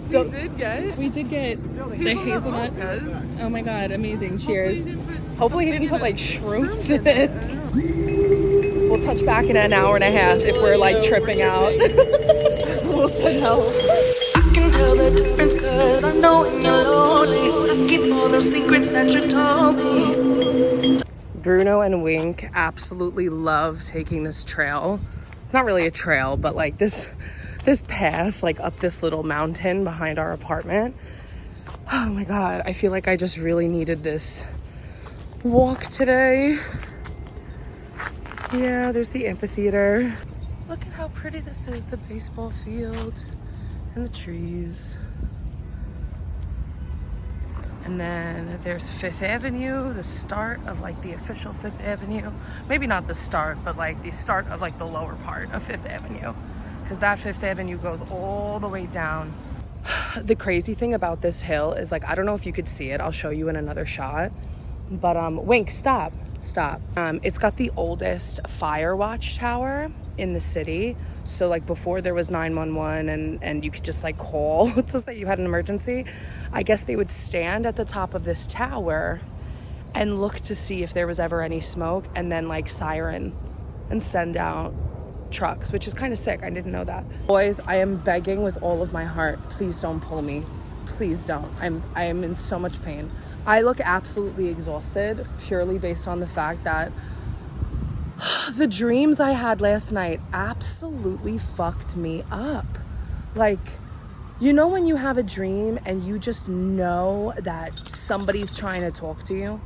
We did get the hazelnut. Oh my god, amazing. Cheers. Hopefully he didn't put like shrooms in it. We'll touch back in an hour and a half if we're like tripping out. We'll send help. I can tell the difference cause I know when you're lonely. I keep all those secrets that you told me. Bruno and Wink absolutely love taking this trail. It's not really a trail, but like this path like up this little mountain behind our apartment. Oh my god, I feel like I just really needed this walk today. Yeah, there's the amphitheater. Look at how pretty this is, the baseball field and the trees. And then there's Fifth Avenue, the start of like the official Fifth Avenue. Maybe not the start, but like the start of like the lower part of Fifth Avenue. Because that Fifth Avenue goes all the way down. The crazy thing about this hill is like, I don't know if you could see it. I'll show you in another shot. But Wink, stop. It's got the oldest fire watchtower in the city. So like before there was 911 and you could just like call to say you had an emergency, I guess they would stand at the top of this tower and look to see if there was ever any smoke and then like siren and send out trucks, which is kind of sick. I didn't know that. Boys, I am begging with all of my heart, please don't pull me. Please don't. I am in so much pain. I look absolutely exhausted purely based on the fact that the dreams I had last night absolutely fucked me up. Like, you know when you have a dream and you just know that somebody's trying to talk to you?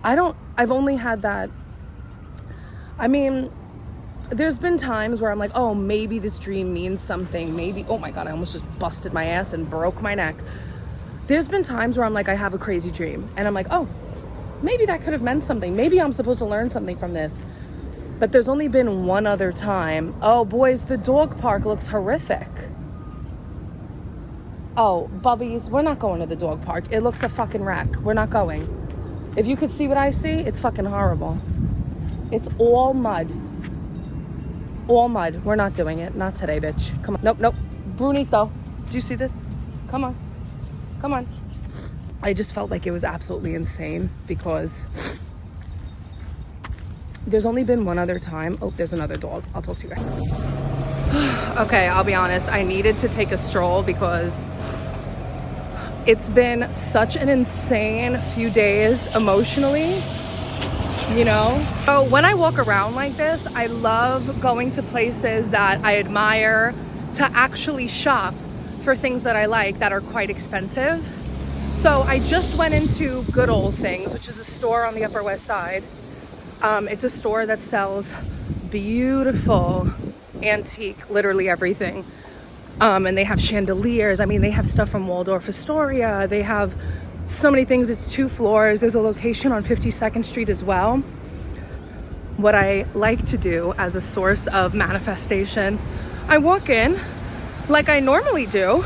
I've only had that. I mean, there's been times where I'm like, oh, maybe this dream means something. Maybe, oh my God, I almost just busted my ass and broke my neck. There's been times where I'm like, I have a crazy dream. And I'm like, oh, maybe that could have meant something. Maybe I'm supposed to learn something from this. But there's only been one other time. Oh, boys, the dog park looks horrific. Oh, Bubbies, we're not going to the dog park. It looks a fucking wreck. We're not going. If you could see what I see, it's fucking horrible. It's all mud. All mud. We're not doing it. Not today, bitch. Come on. Nope. Brunito. Do you see this? Come on. I just felt like it was absolutely insane because there's only been one other time. Oh, there's another dog. I'll talk to you guys. Okay, I'll be honest. I needed to take a stroll because it's been such an insane few days emotionally, you know? So when I walk around like this, I love going to places that I admire to actually shop for things that I like that are quite expensive. So I just went into Good Old Things, which is a store on the Upper West Side. It's a store that sells beautiful antique, literally everything. And they have chandeliers. I mean, they have stuff from Waldorf Astoria. They have so many things. It's 2 floors. There's a location on 52nd Street as well. What I like to do as a source of manifestation, I walk in like I normally do,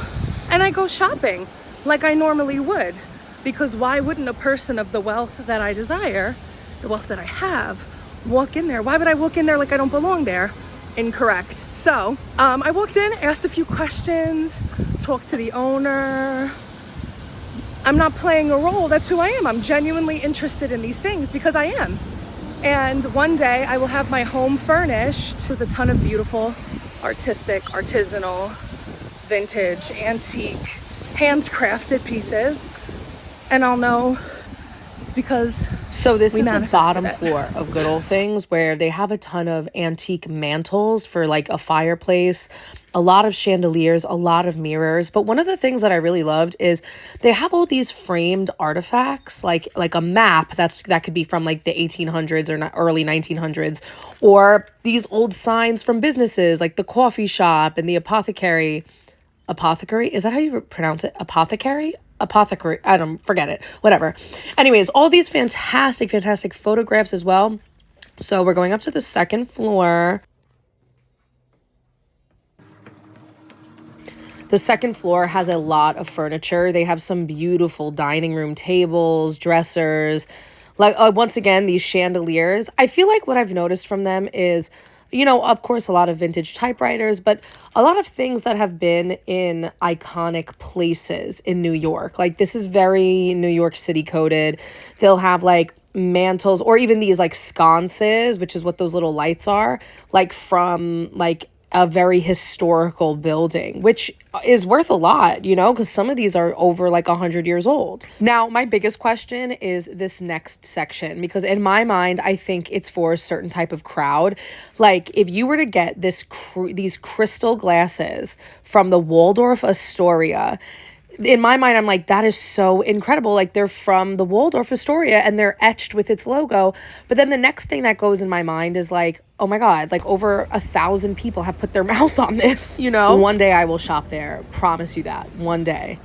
and I go shopping like I normally would. Because why wouldn't a person of the wealth that I desire, the wealth that I have, walk in there? Why would I walk in there like I don't belong there? Incorrect. So I walked in, asked a few questions, talked to the owner. I'm not playing a role. That's who I am. I'm genuinely interested in these things because I am. And one day I will have my home furnished with a ton of beautiful, artistic, artisanal, vintage, antique, handcrafted pieces. And I'll know it's because so this is the bottom floor of Good Old Things, where they have a ton of antique mantles for like a fireplace, a lot of chandeliers, a lot of mirrors. But one of the things that I really loved is they have all these framed artifacts, like a map that could be from like the 1800s or early 1900s, or these old signs from businesses like the coffee shop and the apothecary. Is that how you pronounce it? Apothecary, I don't, forget it, whatever. Anyways, all these fantastic photographs as well. So we're going up to the 2nd floor. The 2nd floor has a lot of furniture. They have some beautiful dining room tables, dressers, like once again, these chandeliers. I feel like what I've noticed from them is You know, of course, a lot of vintage typewriters, but a lot of things that have been in iconic places in New York. Like, this is very New York City coded. They'll have like mantles or even these like sconces, which is what those little lights are, like from like a very historical building, which is worth a lot, you know, because some of these are over like 100 years old. Now, my biggest question is this next section, because in my mind, I think it's for a certain type of crowd. Like, if you were to get these crystal glasses from the Waldorf Astoria, in my mind, I'm like, that is so incredible. Like, they're from the Waldorf Astoria and they're etched with its logo. But then the next thing that goes in my mind is like, oh my God, like over 1,000 people have put their mouth on this, you know? One day I will shop there. Promise you that. One day.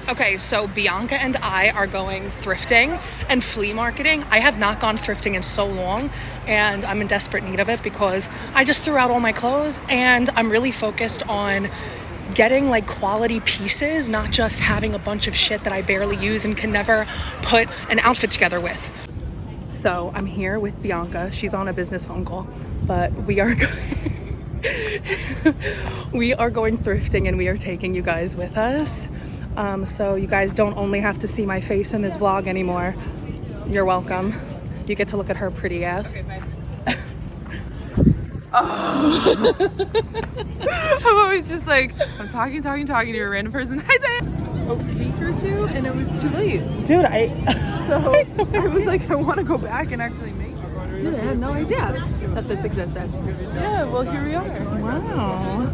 Okay, so Bianca and I are going thrifting and flea marketing. I have not gone thrifting in so long, and I'm in desperate need of it because I just threw out all my clothes, and I'm really focused on getting like quality pieces, not just having a bunch of shit that I barely use and can never put an outfit together with. So I'm here with Bianca. She's on a business phone call, but we are we are going thrifting, and we are taking you guys with us. So you guys don't only have to see my face in this vlog anymore. You're welcome. You get to look at her pretty ass. Okay, I'm always just like, I'm talking to a random person. Hi, Diane. A week or two, and it was too late. Dude, I was like, I want to go back and actually make it. Dude, I had no idea that this existed. Yeah, well, here we are. Wow.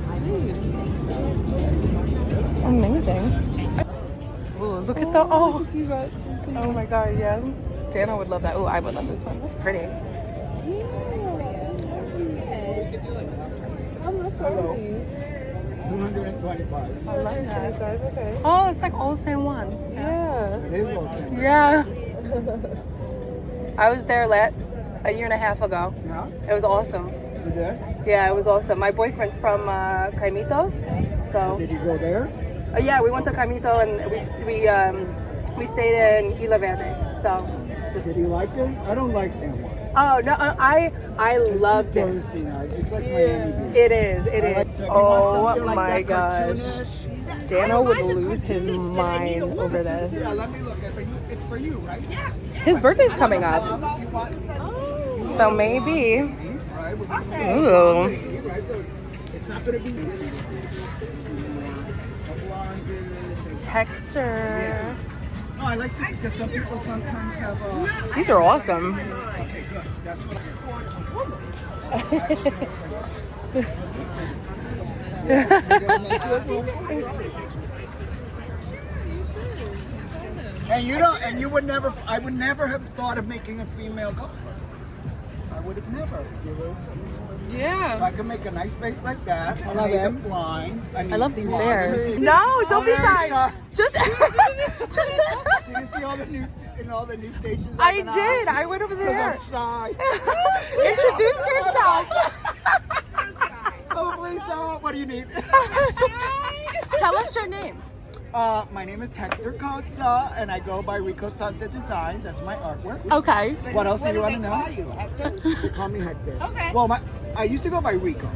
Amazing. Ooh, look at the, oh my God, yeah. Dana would love that. Oh, I would love this one. That's pretty. How much are these? 225. I love that. Okay. Oh, it's like all San Juan. Yeah. It is all San Juan. Yeah. I was there a year and a half ago. Yeah? It was awesome. You there? Yeah, it was awesome. My boyfriend's from Caimito, so Did you go there? yeah, we went to Caimito and we stayed in Isla Verde. So just Did you like it? I don't like San Juan. oh no, I loved it. Thursday night. It's like Miami Beach. It is. It I is. like- so you want Oh something like my that gosh. cartoonish? Dano would lose his mind over this. Yeah, let me look. It's for you, right? Yeah. His birthday's coming up, You want so maybe. right? We're gonna make Ooh. it, right? So it's not gonna be Hector. No, I like to because some people sometimes have These are awesome. okay, good. That's what And you know, and you would never, I would never have thought of making a female golfer. I would have never. So Yeah. I can make a nice face like that. I love it. Blind. I love these blind. bears. No, don't be shy. Just. Did you see all the new in all the new stations? I did. I went over there. I'm shy. Introduce yourself. Oh, please don't. What do you need? Tell us your name. My name is Hector Costa, and I go by Rico Santa Designs. That's my artwork. Okay. What else do you want to know? They call me Hector. Okay. Well, I used to go by Rico,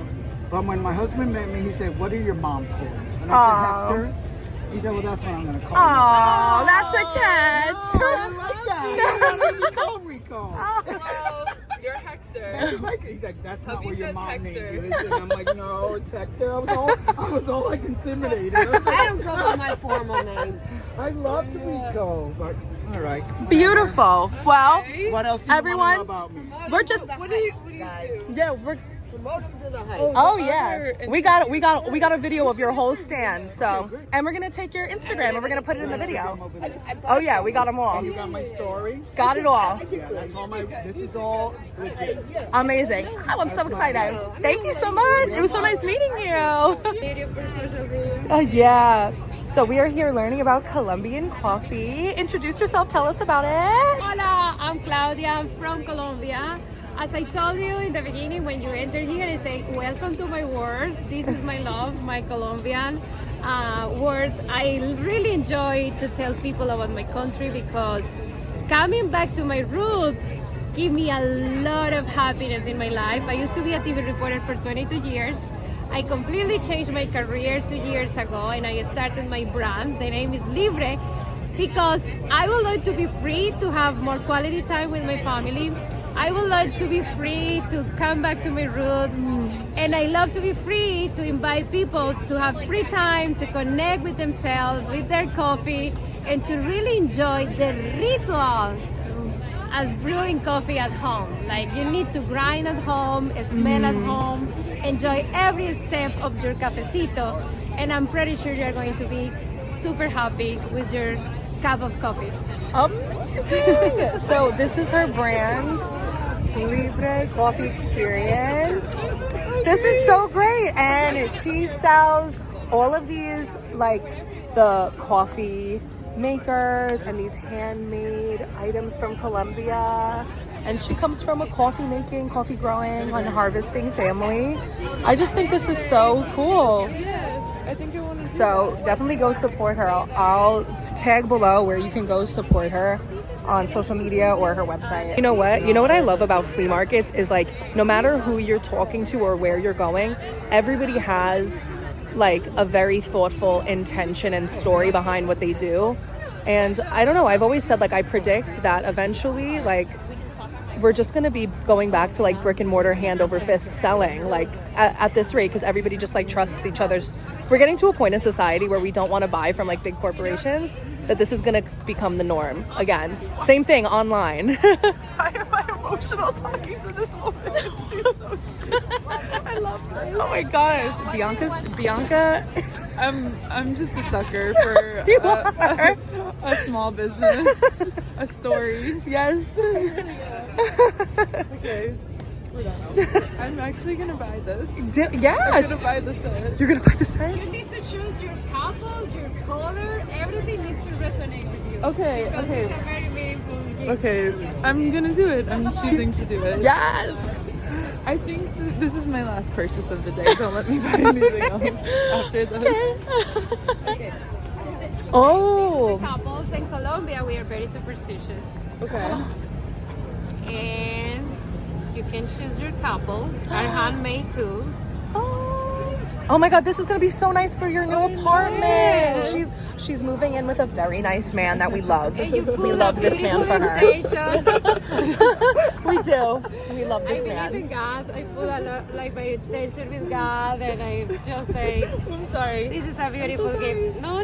but when my husband met me, he said, "What are your mom's kids?" And I said, Hector. He said, "Well, that's what I'm going to call you." Oh, that's a catch. Oh, I like that. He wanted me to call Rico. You're Hector. He's like, that's not Hubby what your says mom Hector. named you. And I'm like, no, it's Hector. I was all like intimidated. I don't go by my formal name. I loved Rico, but all right. Beautiful. Well, What else do you Everyone- want to know about me? we're just. What do you do? Yeah, we're. Welcome to the height. Oh yeah, we got a video of your whole stand. So, and we're gonna take your Instagram and we're gonna put it in the video. Over there. Oh yeah, we got them all. You got my story? Got it all. Yeah, that's all this is all legit. Amazing. Oh, I'm so excited. Thank you so much. It was so nice meeting you. Oh yeah. So we are here learning about Colombian coffee. Introduce yourself. Tell us about it. Hola, I'm Claudia. I'm from Colombia. As I told you in the beginning, when you enter here, I say, welcome to my world. This is my love, my Colombian world. I really enjoy to tell people about my country because coming back to my roots give me a lot of happiness in my life. I used to be a TV reporter for 22 years. I completely changed my career 2 years ago, and I started my brand. The name is Libre, because I would like to be free to have more quality time with my family. I would like to be free to come back to my roots. And I love to be free to invite people to have free time to connect with themselves, with their coffee, and to really enjoy the ritual as brewing coffee at home. Like, you need to grind at home, smell at home, enjoy every step of your cafecito. And I'm pretty sure you're going to be super happy with your cup of coffee. Amazing. So this is her brand, Libre Coffee Experience. This is so great, and she sells all of these, like the coffee makers and these handmade items from Colombia. And she comes from a coffee making, coffee growing, and harvesting family. I just think this is so cool. I think I want to. So definitely go support her. I'll tag below where you can go support her on social media or her website. You know what? You know what I love about flea markets is, like, no matter who you're talking to or where you're going, everybody has like a very thoughtful intention and story behind what they do. And I don't know, I've always said, like, I predict that eventually, like, we're just going to be going back to like brick and mortar, hand over fist selling, like at this rate, because everybody just like trusts each other's. We're getting to a point in society where we don't want to buy from like big corporations, that this is going to become the norm again. Same thing online. Why am I emotional talking to this woman? She's so cute. I love her. Oh my gosh, Bianca. I'm just a sucker for a small business, a story. Yes. Okay, we're done. I'm actually gonna buy this. Yes. I'm gonna buy the set. You're gonna buy the set? You need to choose your couple, your color, everything needs to resonate with you. Okay, Because okay. it's a very meaningful gift. Okay, I'm gonna do it. I'm choosing to do it. Yes. I think this is my last purchase of the day. Don't let me buy anything else after this. Okay. Oh. Couples in Colombia, we are very superstitious. Okay. And you can choose your couple. Are handmade too. Oh my god, this is gonna be so nice for your new apartment. She's moving in with a very nice man that we love. And you We put love a this man for her. beautiful invitation. We do. We love I this believe man. in God. I put a lot, like, my intention with God, and I just say, I'm sorry. this is a beautiful gift. No.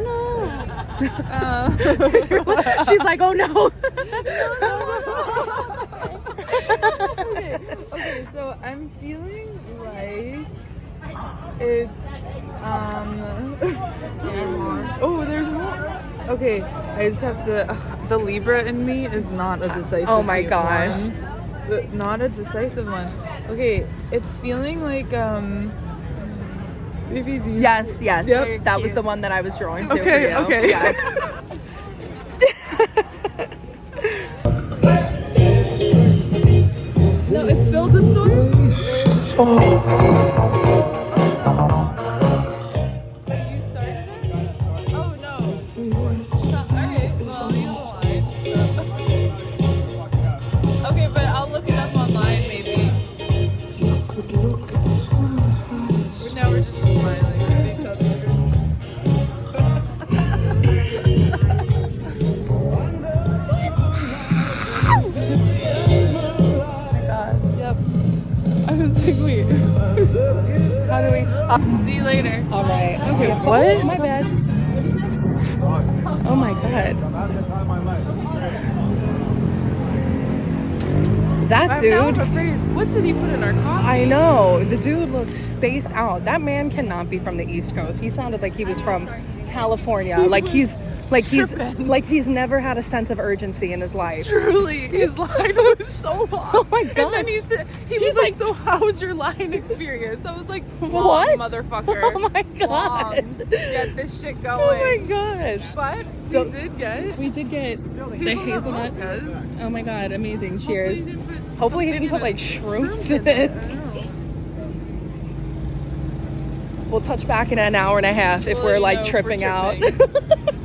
She's like, oh no. Okay, so I'm feeling like it's oh, there's more. Okay, I just have to. The Libra in me is not a decisive. Oh my gosh. one. Not a decisive one. Okay, it's feeling like maybe these. Yes. Yep. That was the one that I was drawing to. Okay, for you. okay. Yeah. No, it's filled with soil. You started it? Oh no. Alright, well, you know why. Okay, but I'll look it up online maybe. Now we're just smiling at each other. Yep. I was like, wait. How do we? See you later. All right. Okay, what? My bad. Oh my god. That I'm dude. now afraid. What did he put in our coffee? I know, the dude looked spaced out. That man cannot be from the East Coast. He sounded like he was from California. Like he's never had a sense of urgency in his life. Truly, his line was so long. Oh my god. And then he said, he was like, so how was your line experience? I was like, long, What? motherfucker. Oh my god. Long. Get this shit going. Oh my gosh. But we did get The hazelnut. Yes. Oh my god, amazing. Cheers. Hopefully Hopefully he didn't put like shrooms in it. We'll touch back in an hour and a half if Well, we're you like know, if we're tripping out. tripping.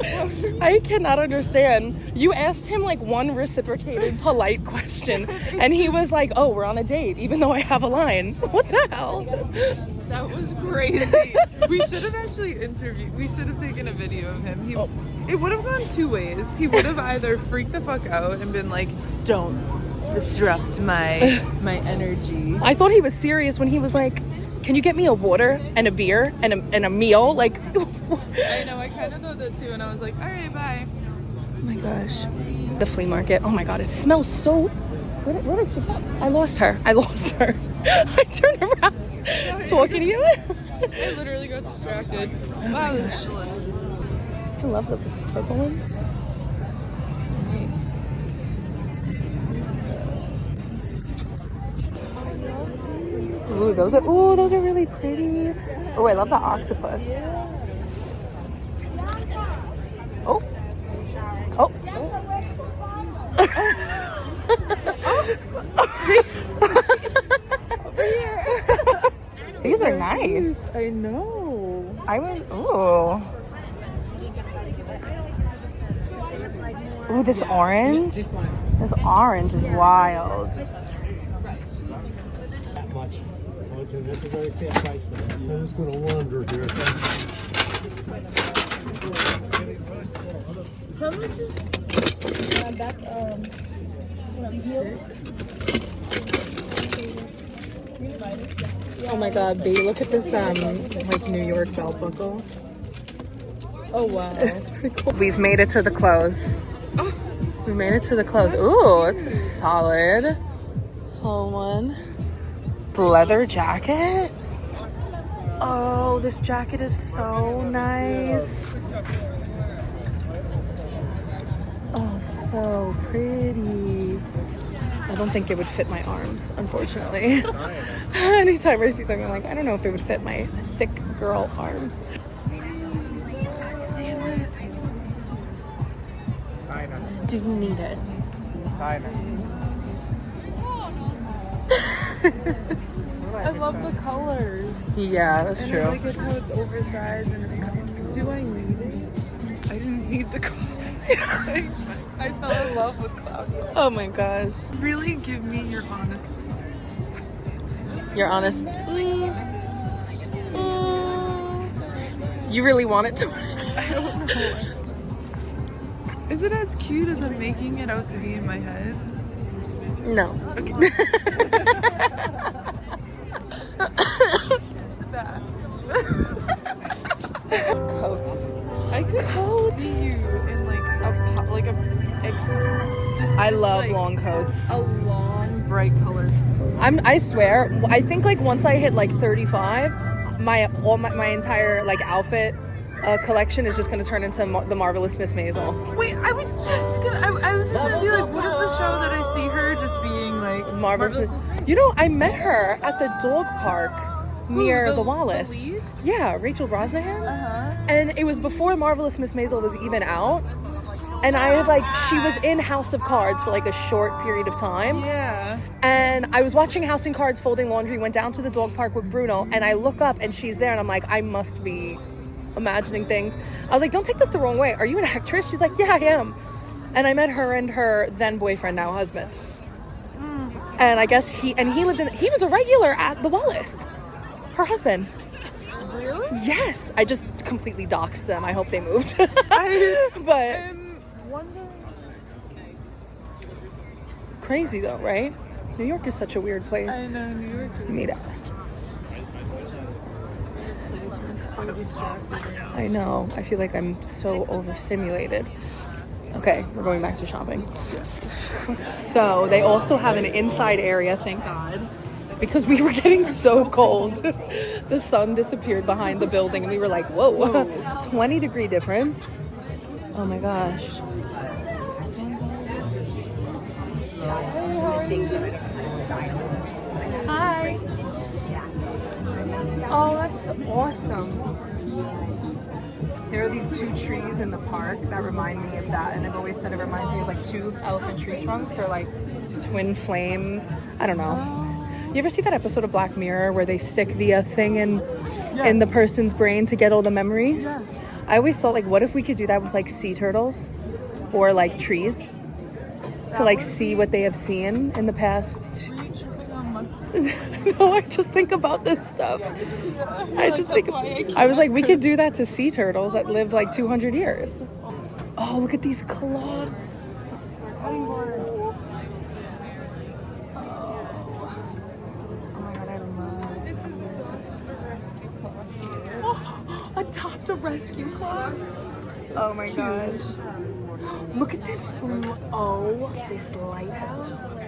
I cannot understand. You asked him like one reciprocated polite question, and he was like, "Oh, we're on a date," even though I have a line. What the hell? That was crazy. We should have actually interviewed. We should have taken a video of him. It would have gone two ways. He would have either freaked the fuck out and been like, "Don't disrupt my energy." I thought he was serious when he was like, "Can you get me a water and a beer and a meal?" Like, I know. I kind of thought that too, and I was like, "All right, bye." oh my gosh. The flea market. Oh my god, it smells so. Where did she go? I lost her. I turned around talking to you. I literally got distracted. Wow, this is delicious. I love those purple ones. Nice. Ooh, those are really pretty. Oh, I love the octopus. Oh. Oh. These are nice. I know. Ooh. Ooh, this orange. This orange is wild. That much. Okay, that's a very fair price. I'm just going to wander here. How much is that? Oh my god, babe, look at this like New York belt buckle. Oh wow. It's pretty cool. We've made it to the close. We made it to the close. Ooh, it's a solid one. Leather jacket. Oh, this jacket is so nice. Oh, it's so pretty. I don't think it would fit my arms, unfortunately. Anytime I see something, I'm like, I don't know if it would fit my thick girl arms. Damn it. Do need it. I love the colors. Yeah, that's And true. I like it how it's oversized and it's do I need it? I didn't need the coffee. I fell in love with Claudia. Oh my gosh. Really give me your honest. You're honest. You really want it to. I don't know. Is it as cute as I'm making it out to be in my head? No. Okay. Coats. I could see you in I love long coats. a long bright color. I swear, I think like once I hit like 35, my entire like outfit collection is just gonna turn into the Marvelous Miss Maisel. Wait, I was just gonna be like, what is the show that I see her just being like Marvelous Miss. You know, I met her at the dog park near the Wallace. The lead? Yeah, Rachel Brosnahan. Uh-huh. And it was before Marvelous Miss Maisel was even out. And I had like, she was in House of Cards for like a short period of time. Yeah. And I was watching House of Cards folding laundry, went down to the dog park with Bruno, and I look up and she's there and I'm like, I must be imagining things. I was like, don't take this the wrong way. Are you an actress? She's like, yeah, I am. And I met her and her then boyfriend, now husband. And I guess he was a regular at the Wallace. Her husband. Really? Yes. I just completely doxed them. I hope they moved. But I'm wondering. crazy though, right? New York is such a weird place. I know New York is Made it. I'm so distracted. I know. I feel like I'm so overstimulated. Okay, we're going back to shopping. So they also have an inside area, thank God, because we were getting so cold. The sun disappeared behind the building and we were like, whoa. 20-degree difference. Oh my gosh. Hi. Oh, that's awesome. There are these two trees in the park that remind me of that, and I've always said it reminds me of like two elephant tree trunks or like twin flame. I don't know. You ever see that episode of Black Mirror where they stick the thing in the person's brain to get all the memories? Yes. I always thought, like, what if we could do that with like sea turtles or like trees to like see what they have seen in the past? No, I just think about this stuff. I just think I was like, we could do that to sea turtles that live like 200 years. Oh, look at these clocks. Oh my god, I love This is the rescue clock here. oh, adopt a rescue clock. Oh my gosh. Look at this. Oh, this lighthouse.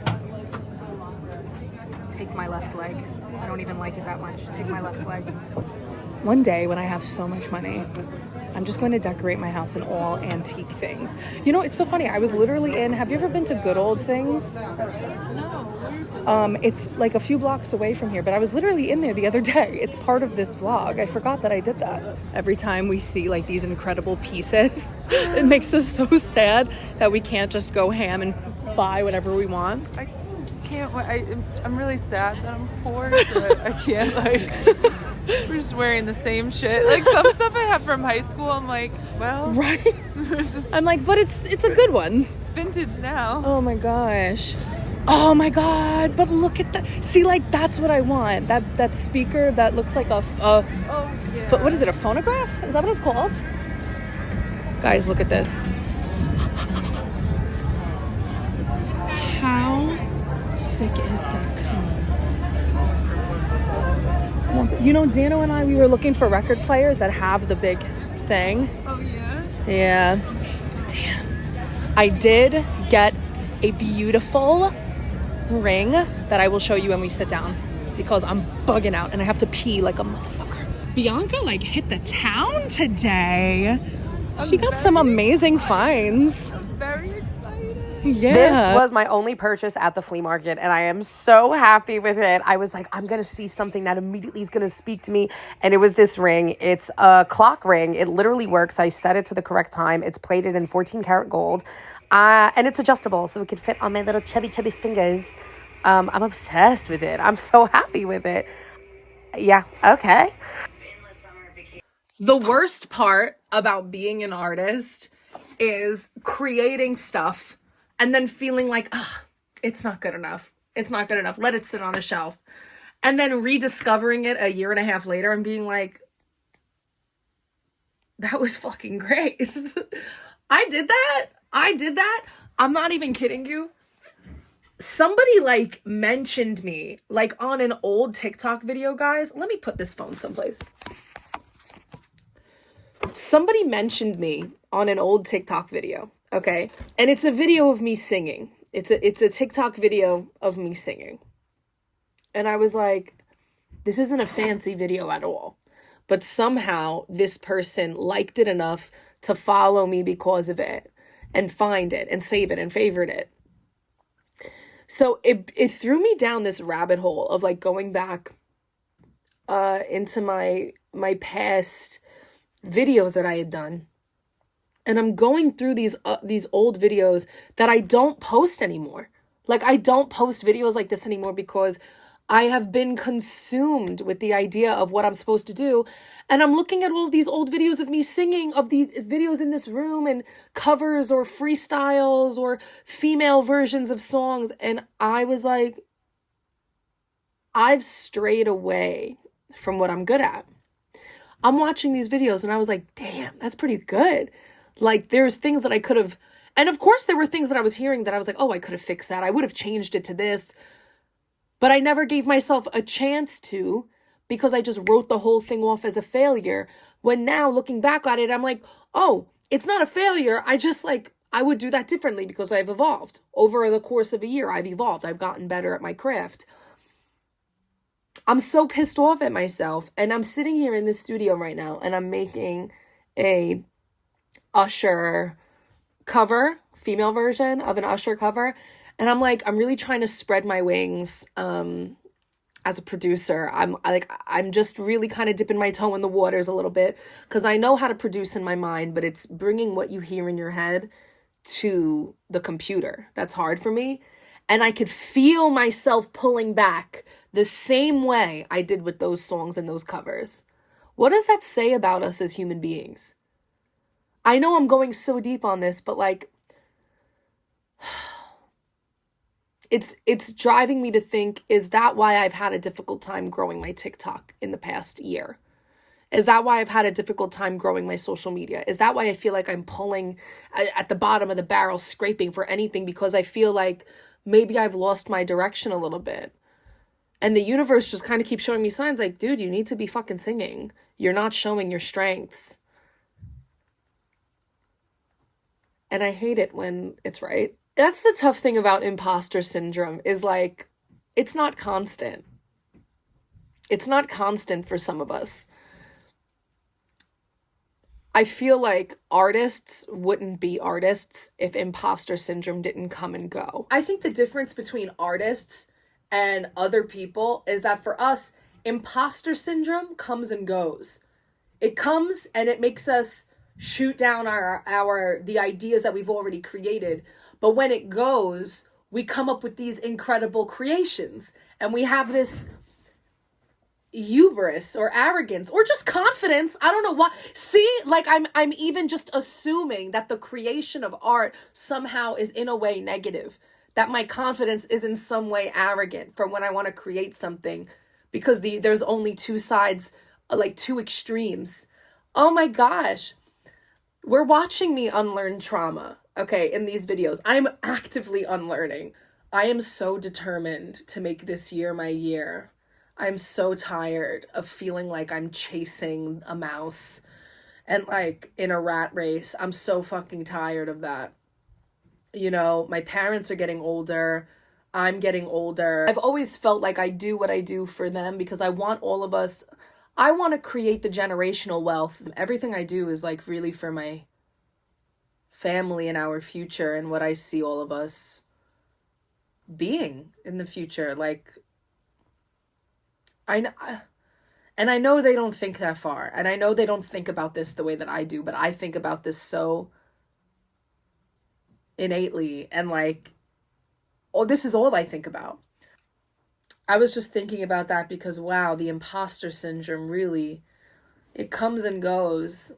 Take my left leg. I don't even like it that much. Take my left leg. One day when I have so much money, I'm just going to decorate my house in all antique things. You know, it's so funny. I was literally in, have you ever been to Good Old Things? It's like a few blocks away from here, but I was literally in there the other day. It's part of this vlog. I forgot that I did that. Every time we see like these incredible pieces, it makes us so sad that we can't just go ham and buy whatever we want. I can't. I'm really sad that I'm poor, so I can't like. We're just wearing the same shit. Like some stuff I have from high school, I'm like, well, Right? it's just I'm like, but it's a good one. it's vintage now. Oh my gosh. Oh my god, but look at that. See, like, that's what I want. That speaker that looks like a what is it, a phonograph? Is that what it's called? Guys, look at this. How sick is that cone? Well, you know, Dano and I, we were looking for record players that have the big thing. Oh yeah. Yeah. Damn. I did get a beautiful ring that I will show you when we sit down because I'm bugging out and I have to pee like a motherfucker. Bianca like hit the town today. She got some amazing finds. Very excited. Yeah. This was my only purchase at the flea market, and I am so happy with it. I was like, I'm going to see something that immediately is going to speak to me, and it was this ring. It's a clock ring. It literally works. I set it to the correct time. It's plated in 14 karat gold, and it's adjustable, so it could fit on my little chubby fingers. I'm obsessed with it. I'm so happy with it. Yeah, okay. The worst part about being an artist is creating stuff and then feeling like, it's not good enough. It's not good enough. Let it sit on a shelf. And then rediscovering it a year and a half later and being like, that was fucking great. I did that. I'm not even kidding you. Somebody like mentioned me like on an old TikTok video, guys. Let me put this phone someplace. Somebody mentioned me on an old TikTok video, okay? And it's a video of me singing. It's a TikTok video of me singing. And I was like, this isn't a fancy video at all. But somehow this person liked it enough to follow me because of it and find it and save it and favorite it. So it threw me down this rabbit hole of like going back into my past videos that I had done. And I'm going through these old videos that I don't post anymore. Like I don't post videos like this anymore because I have been consumed with the idea of what I'm supposed to do. And I'm looking at all of these old videos of me singing, of these videos in this room and covers or freestyles or female versions of songs. And I was like, I've strayed away from what I'm good at. I'm watching these videos and I was like, damn, that's pretty good. Like there's things that I could have, and of course there were things that I was hearing that I was like, oh, I could have fixed that. I would have changed it to this. But I never gave myself a chance to because I just wrote the whole thing off as a failure. When now looking back at it, I'm like, oh, it's not a failure. I would do that differently because I've evolved. Over the course of a year, I've evolved. I've gotten better at my craft. I'm so pissed off at myself. And I'm sitting here in the studio right now and I'm making a Usher cover, female version of an Usher cover. And I'm like, I'm really trying to spread my wings as a producer. I'm just really kind of dipping my toe in the waters a little bit because I know how to produce in my mind, but it's bringing what you hear in your head to the computer. That's hard for me. And I could feel myself pulling back the same way I did with those songs and those covers. What does that say about us as human beings? I know I'm going so deep on this, but like, it's driving me to think, is that why I've had a difficult time growing my TikTok in the past year? Is that why I've had a difficult time growing my social media? Is that why I feel like I'm pulling at the bottom of the barrel, scraping for anything? Because I feel like maybe I've lost my direction a little bit. And the universe just kind of keeps showing me signs like, dude, you need to be fucking singing. You're not showing your strengths. And I hate it when it's right. That's the tough thing about imposter syndrome, is like, it's not constant. It's not constant for some of us. I feel like artists wouldn't be artists if imposter syndrome didn't come and go. I think the difference between artists and other people is that for us, imposter syndrome comes and goes. It comes and it makes us shoot down the ideas that we've already created. But when it goes, we come up with these incredible creations, and we have this hubris or arrogance or just confidence. I don't know why. See, like I'm even just assuming that the creation of art somehow is in a way negative, that my confidence is in some way arrogant for when I want to create something, because there's only two sides, like two extremes. Oh my gosh. We're watching me unlearn trauma, okay, in these videos. I'm actively unlearning. I am so determined to make this year my year. I'm so tired of feeling like I'm chasing a mouse and like in a rat race. I'm so fucking tired of that. You know, my parents are getting older. I'm getting older. I've always felt like I do what I do for them because I want all of us, I want to create the generational wealth. Everything I do is like really for my family and our future and what I see all of us being in the future. Like, I know they don't think that far, and I know they don't think about this the way that I do, but I think about this so innately, and like, oh, this is all I think about. I was just thinking about that because, wow, the imposter syndrome really, it comes and goes.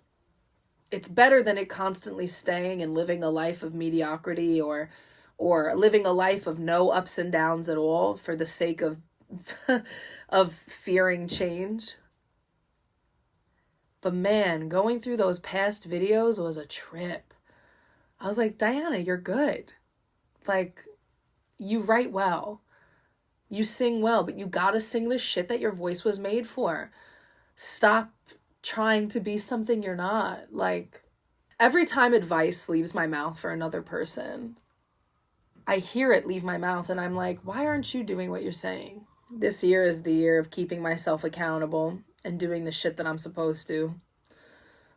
It's better than it constantly staying and living a life of mediocrity or living a life of no ups and downs at all for the sake of of fearing change. But man, going through those past videos was a trip. I was like, Diana, you're good. Like, you write well. You sing well, but you gotta sing the shit that your voice was made for. Stop trying to be something you're not. Like, every time advice leaves my mouth for another person, I hear it leave my mouth and I'm like, why aren't you doing what you're saying? This year is the year of keeping myself accountable and doing the shit that I'm supposed to.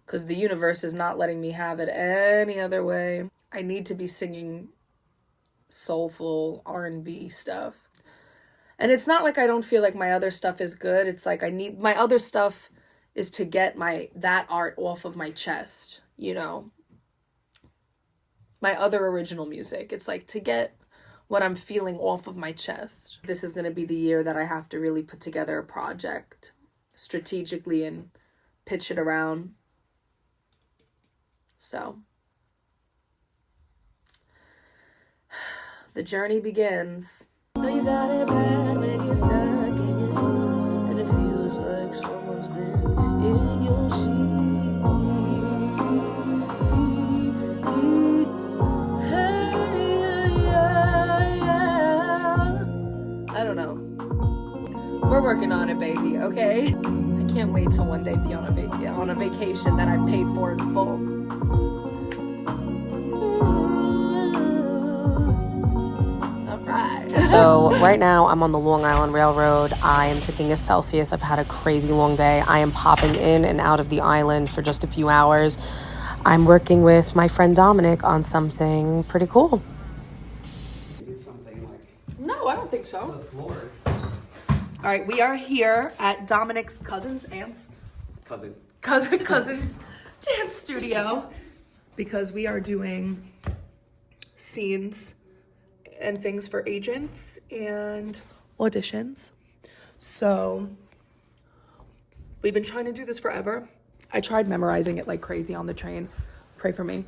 Because the universe is not letting me have it any other way. I need to be singing soulful R&B stuff. And it's not like I don't feel like my other stuff is good. It's like my other stuff is to get that art off of my chest, you know? My other original music. It's like to get what I'm feeling off of my chest. This is going to be the year that I have to really put together a project strategically and pitch it around. So, the journey begins. Know you got it bad when you're stuck in it, and it feels like someone's been in your I don't know. We're working on it, baby, okay? I can't wait till one day be on a vacation that I've paid for in full. All right. So right now I'm on the Long Island Railroad. I am taking a Celsius. I've had a crazy long day. I am popping in and out of the island for just a few hours. I'm working with my friend Dominic on something pretty cool. No, I don't think so. All right, we are here at Dominic's cousin's dance studio because we are doing scenes and things for agents and auditions. So we've been trying to do this forever. I tried memorizing it like crazy on the train. pray for me,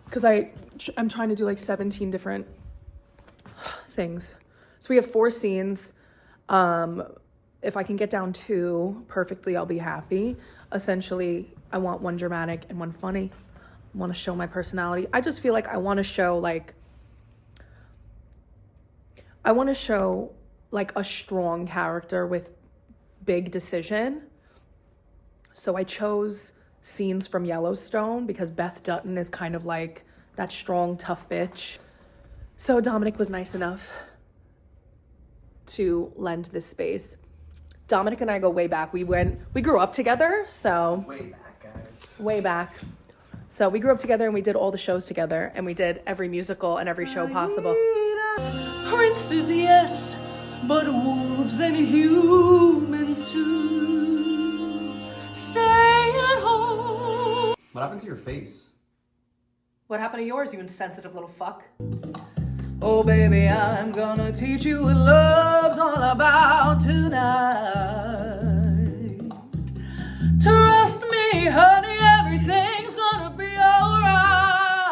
because I'm trying to do like 17 different things. So we have 4 scenes. If I can get down 2 perfectly, I'll be happy. Essentially, I want 1 dramatic and 1 funny. I want to show my personality. I just feel like I want to show like a strong character with big decision. So I chose scenes from Yellowstone because Beth Dutton is kind of like that strong, tough bitch. So Dominic was nice enough to lend this space. Dominic and I go way back. We grew up together, so Way back, guys. way back. So we grew up together and we did all the shows together, and we did every musical and every show possible. Princes, yes, but wolves and humans too. Stay at home. What happened to your face? What happened to yours, you insensitive little fuck? Oh baby, I'm gonna teach you what love's all about tonight. Trust me, honey, everything's gonna be alright.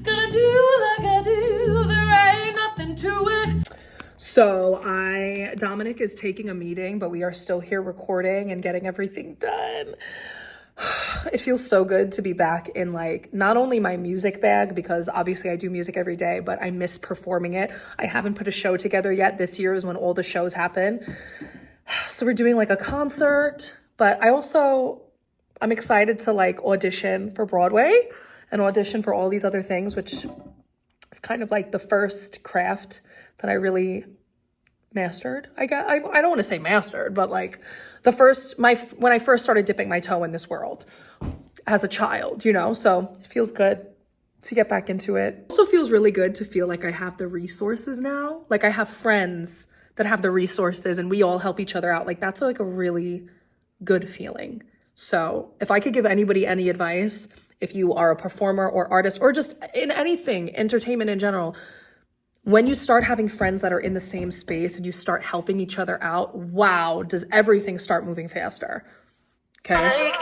Gonna do like I do, there ain't nothing to it. So Dominic is taking a meeting, but we are still here recording and getting everything done. It feels so good to be back in like not only my music bag, because obviously I do music every day, but I miss performing it. I haven't put a show together yet. This year is when all the shows happen. So we're doing like a concert, but I'm excited to like audition for Broadway and audition for all these other things, which is kind of like the first craft that I really mastered. I don't want to say mastered, but like when I first started dipping my toe in this world as a child, you know, so it feels good to get back into it. It also feels really good to feel like I have the resources now. Like I have friends that have the resources and we all help each other out. Like that's like a really good feeling. So if I could give anybody any advice, if you are a performer or artist or just in anything, entertainment in general, when you start having friends that are in the same space and you start helping each other out, wow, does everything start moving faster. Okay?